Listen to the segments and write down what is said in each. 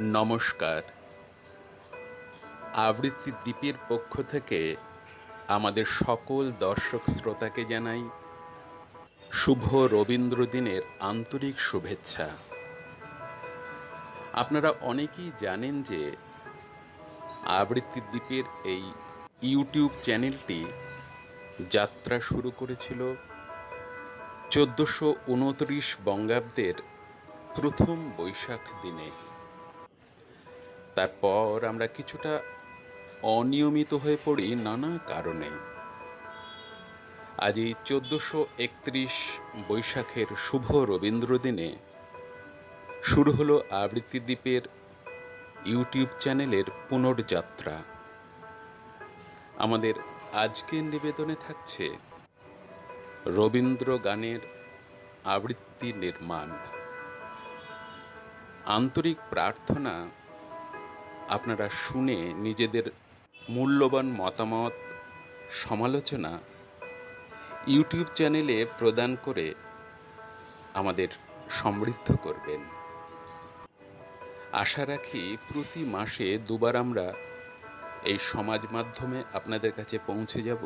নমস্কার। আবৃত্তি দ্বীপের পক্ষ থেকে আমাদের সকল দর্শক শ্রোতাকে জানাই শুভ রবীন্দ্র দিনের আন্তরিক শুভেচ্ছা। আপনারা অনেকেই জানেন যে আবৃত্তি দ্বীপের এই ইউটিউব চ্যানেলটি যাত্রা শুরু করেছিল ১৪২৯ বঙ্গাব্দের প্রথম বৈশাখ দিনে। তারপর আমরা কিছুটা অনিয়মিত হয়ে পড়ি নানা কারণে। আজ এই ১৪৩১ বৈশাখের শুভ রবীন্দ্র দিনে শুরু হলো আবৃত্তি দ্বীপের ইউটিউব চ্যানেলের পুনর্যাত্রা। আমাদের আজকের নিবেদনে থাকছে রবীন্দ্র গানের আবৃত্তি নির্মাণ। আন্তরিক প্রার্থনা আপনারা শুনে নিজেদের মূল্যবান মতামত, সমালোচনা ইউটিউব চ্যানেলে প্রদান করে আমাদের সমৃদ্ধ করবেন। আশা রাখি প্রতি মাসে দুবার আমরা এই সমাজ মাধ্যমে আপনাদের কাছে পৌঁছে যাব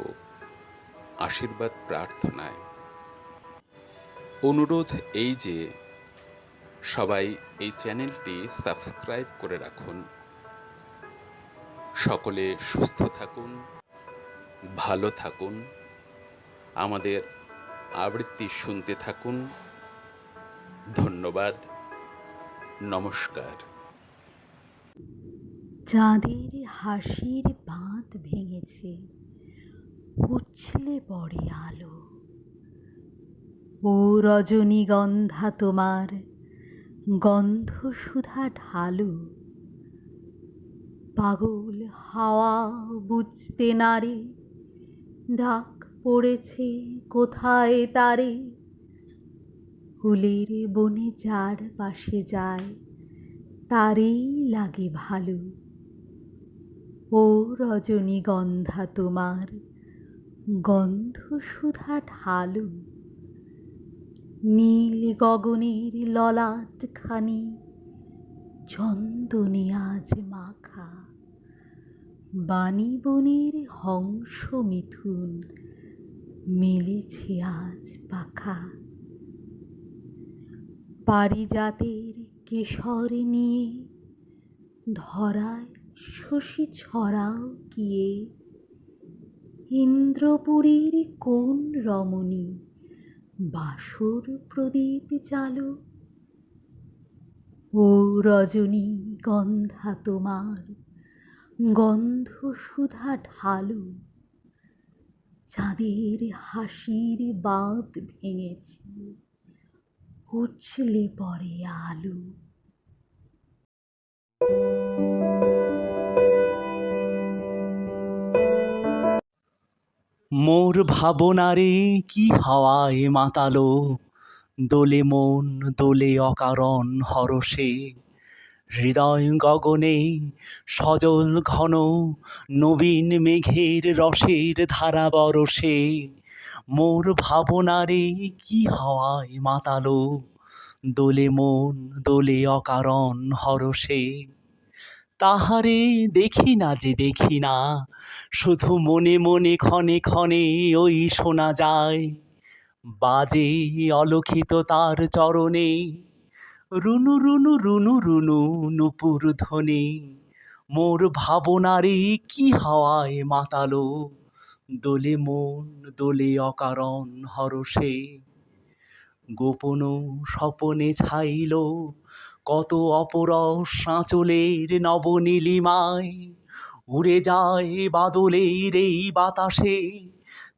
আশীর্বাদ প্রার্থনায়। অনুরোধ এই যে সবাই এই চ্যানেলটি সাবস্ক্রাইব করে রাখুন। সকলে সুস্থ থাকুন, ভালো থাকুন, আমাদের আবৃত্তি শুনতে থাকুন। ধন্যবাদ। নমস্কার। চাঁদের হাসির বাঁধ ভেঙেছে, উছলে পড়ে আলো। ও রজনীগন্ধা তোমার গন্ধ সুধা ঢালু। পাগল হাওয়া বুঝতে নারে, ডাক পড়েছে কোথায় তারে। ফুলের বনে যার পাশে যায়, তারেই লাগে ভালো। ও রজনীগন্ধা তোমার গন্ধ সুধা ঢালু। নীল গগনের ললাটখানি চন্দনে আজ মাখা। বাণী বনের হংস মিথুন মেলেছে আজ পাখা। পারিজাতের কেশর নিয়ে ধরায় শশী ছড়াও কিয়ে। ইন্দ্রপুরীর কোন রমণী বাসর প্রদীপ জালো। ও রজনীগন্ধা তোমার গন্ধ সুধা ঢালু। চাঁদের হাসির বাঁধ ভেঙেছে, উছলে পড়ে আলো। মোর ভাবনারে কি হাওয়ায় মাতালো, দোলে মন দোলে অকারণ হরষে। হৃদয় গগনে সজল ঘন নবীন মেঘের রসের ধারা বরষে। মোর ভাবনারে কি হাওয়ায় মাতালো, দোলে মন দোলে অকারণ হরষে। তাহারে দেখি না যে দেখি না, শুধু মনে মনে ক্ষণে ক্ষণে ওই শোনা যায়। বাজে অলোকিত তার চরণে, রুনু রুনু রুনু রুনু নুপুর ধ্বনি। মোর ভাবনারে কি হাওয়ায় মাতালো, দোলে মন দোলে অকারণ হরষে। গোপন স্বপনে ছাইল কত অপরস আঁচলের নবনীলিমায়। উড়ে যায় বাদলের এই বাতাসে,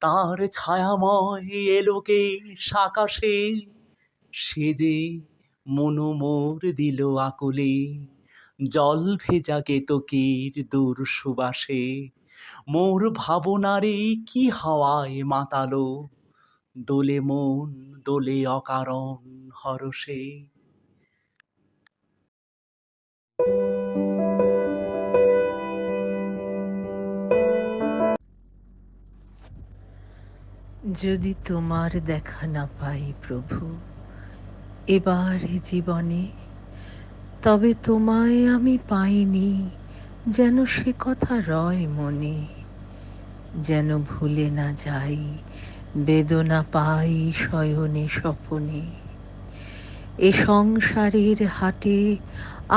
তার ছায়াময় এলোকেশ আকাশে। সে যে মন মোর দিল আকুলে, জল ভেজা কেতকীর দূর সুবাসে। মোর ভাবনারে কি হাওয়ায় মাতালো, দোলে মন দোলে অকারণ হরষে। যদি তোমার দেখা না পাই প্রভু এবার জীবনে, তবে তোমায় আমি পাইনি, যেন সে কথা রয় মনে, যেন ভুলে না যাই, বেদনা পাই শয়নে স্বপনে। এ সংসারের হাটে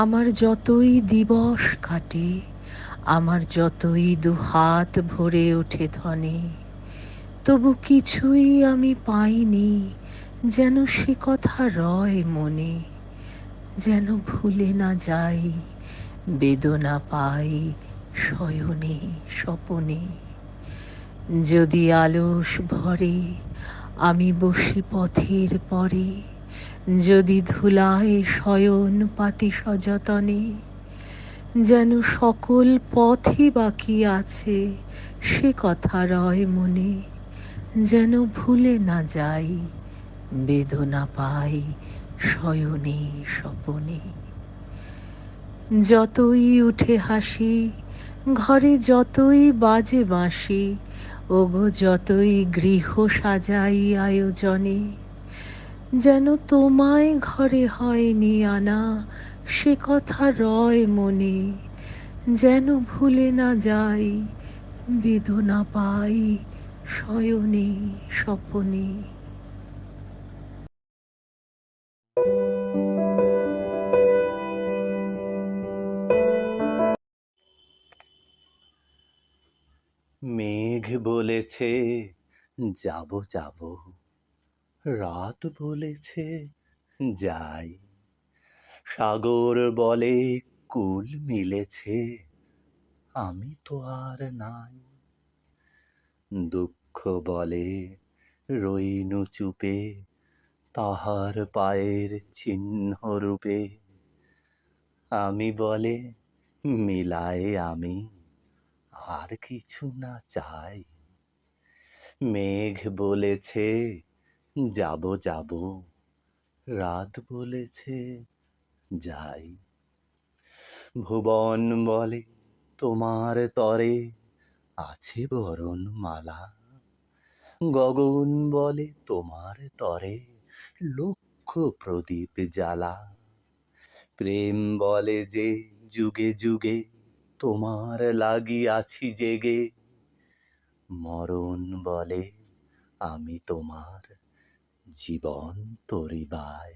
আমার যতই দিবস কাটে, আমার যতই দুহাত ভরে ওঠে ধনে, তবু কিছুই আমি পাইনি, যেন সে কথা রয় মনে, যেন ভুলে না যাই, বেদনা পাই শয়নে স্বপনে। যদি আলস ভরে আমি বসি পথের পরে, যদি ধুলায় শয়ন পাতি সযতনে, যেন সকল পথই বাকি আছে সে কথা রয় মনে, যেন ভুলে না যাই, বেদনা পাই শয়নে স্বপনে। যতই উঠে হাসি, ঘরে যতই বাজে বাঁশি, ওগো যতই গৃহ সাজাই আয়োজনে, যেন তোমায় ঘরে হয়নি আনা সে কথা রয় মনে, যেন ভুলে না যাই, বেদনা পাই শয়নে স্বপনে। মেঘ বলেছে যাব যাব, রাত বলেছে যাই, সাগর বলে কুল মিলেছে, আমি তো আর নাই। দুঃখ বলে রইনু চুপে, তাহার পায়ের চিহ্ন রূপে, আমি বলে মিলায়ে আমি আর কিছু না চাই। মেঘ বলেছে যাব যাব, রাত বলেছে যাই, ভুবন বলে তোমার তরে আছে বরণ মালা, গগন বলে তোমার তরে লক্ষ প্রদীপ জ্বালা, প্রেম বলে যে যুগে যুগে তোমার লাগি আছি জেগে, মরণ বলে আমি তোমার জীবন তরিবাই।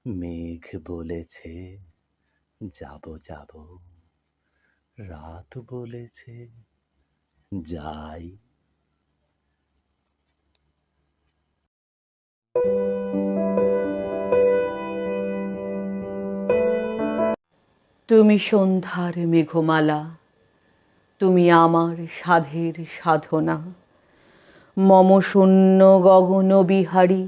মেঘ বলেছে যাব যাব, রাত বলেছে যাই। তুমি সন্ধ্যার মেঘমালা, তুমি আমার সাধের সাধনা, মম শূন্য গগন বিহারী,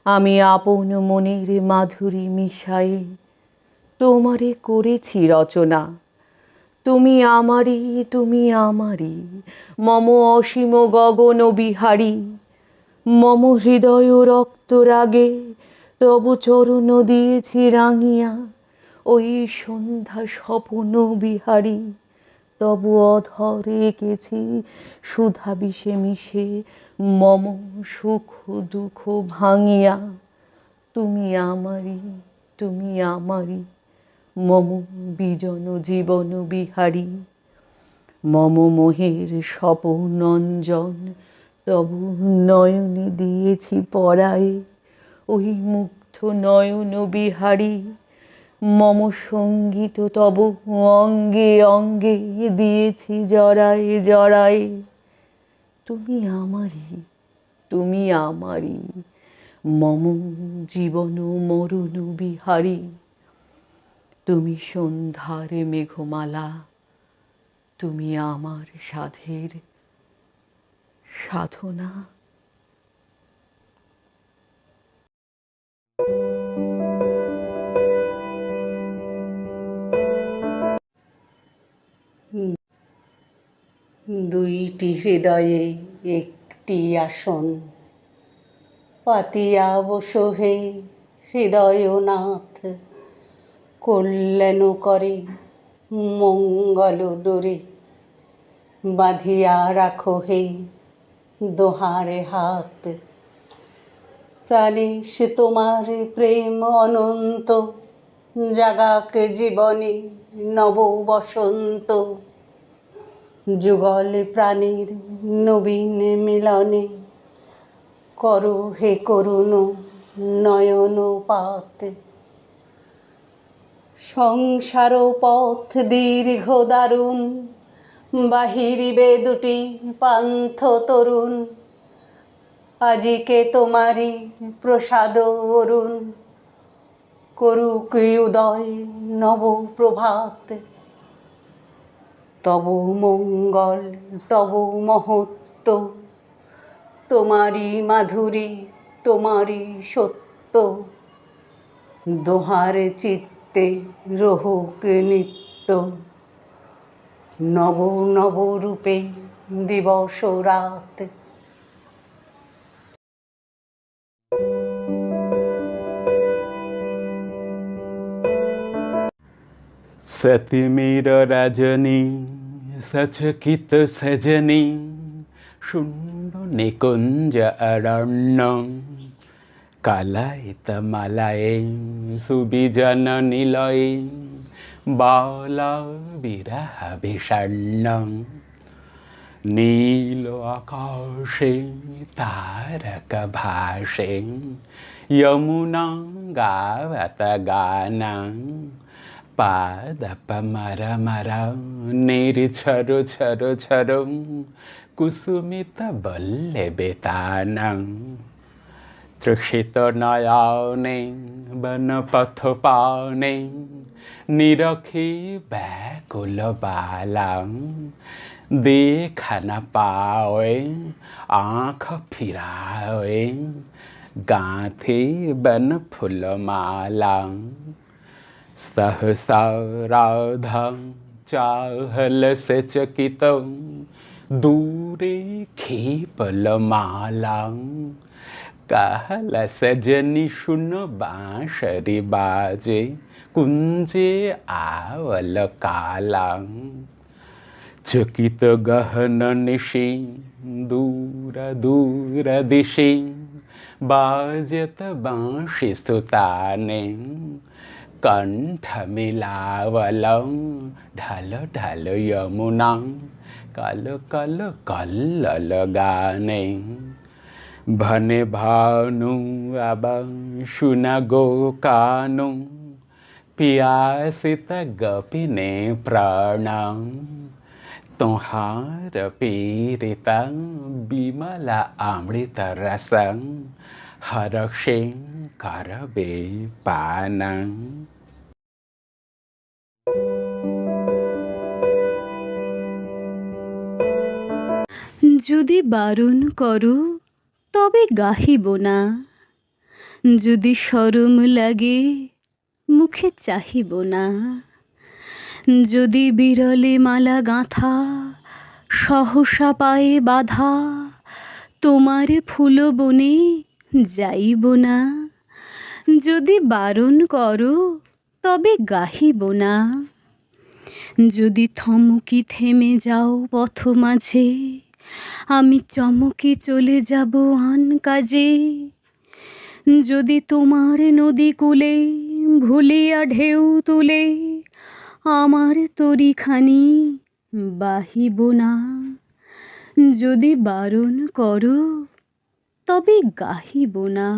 আমি আপন মনের মাধুরী মিশাই তোমারে করেছি রচনা। তুমি আমারই, তুমি আমারই, মম অসীম গগন বিহারী, মম হৃদয় রক্তরাগে তবু চরণ দিয়েছি রাঙিয়া, ওই সন্ধ্যা স্বপন বিহারী, তবু অধর এঁকেছি সুধা বিষে মিশে মম সুখ দুঃখ ভাঙিয়া। তুমি আমারই, তুমি আমারই, মম বিজন জীবন বিহারী, মম মোহের স্বপন অঞ্জন তবু নয়নে দিয়েছি পরায়ে, ওই মুগ্ধ নয়ন বিহারী, মম সঙ্গীত তব অঙ্গে অঙ্গে দিয়েছি জড়ায়ে জড়ায়ে। তুমি আমারই, তুমি আমারই, মম জীবন মরণ বিহারী, তুমি সন্ধ্যার মেঘমালা, তুমি আমার সাধের সাধনা। দুইটি হৃদয়ে একটি আসন পাতিয়া বসো হে হৃদয়নাথ, কল্যাণ করে মঙ্গল ডোরে, বাঁধিয়া রাখো হে দোহারে হাত। প্রাণেশ তোমার প্রেম অনন্ত, জাগাক জীবনে নব বসন্ত, যুগল প্রাণীর নবীন মিলনে, করো হে করুণ নয়নপাত। সংসার পথ দীর্ঘ দারুণ, বাহিরিবে দুটি পান্থ তরুণ, আজিকে তোমারি প্রসাদ অরুণ, করুক উদয় নব প্রভাত। তব মঙ্গল তব মহত্ব, তোমারি মাধুরী তোমারি সত্য, দোহার চিত্তে রহুক নিত্য। নব নব রূপে দিবস রাত। सतिमीर रजनी सचकित सजनी, शून्य निकुंज अरण्य, कालायित मालाये सुबिजन निलये, बाल विरह विषण्ण। नील आकाशे तारक भाषे, यमुना गावत गाना, पादप मर मर निर्झर झर झर, कुसुमित बल्लवे ताना। तृषित नयने वनपथ पाने, निरखी व्याकुल बाला, देखा न पाए आँख फिराए, गाँथे बन फूलमाला। सहसा राधा चाहल से चकित, दूरे खीपल माला। कहल सजनी सुन बांसुरी बाजे, कुंजे आवल काला। चकित गहन निशि दूर दूर दिशि, बाजत बांसुरी सुताने, कंठ मिलावल ढल ढल यमुना, कल कल कल्लल गाने। भने भानु अब सुन गो कानु, पियासित गपिने प्राण। तुम्हार पीड़ित विमल अमृत रस, हर्षे करबे पान। যদি বারণ করো তবে গাহিব না, যদি শরম লাগে মুখে চাহিব না। যদি বিরলে মালা গাঁথা সহসা পায়ে বাধা, তোমার ফুল বনে যাইব না। যদি বারণ করো তবে গাহিব না, যদি থমকি থেমে যাও পথ মাঝে, আমি চমকে চলে যাব আন কাজে। যদি তোমার নদী কূলে ভুলিয়া ঢেউ তুলে, আমার তরিখানি বাহিব না। যদি বারণ করো তবে গাহিব না।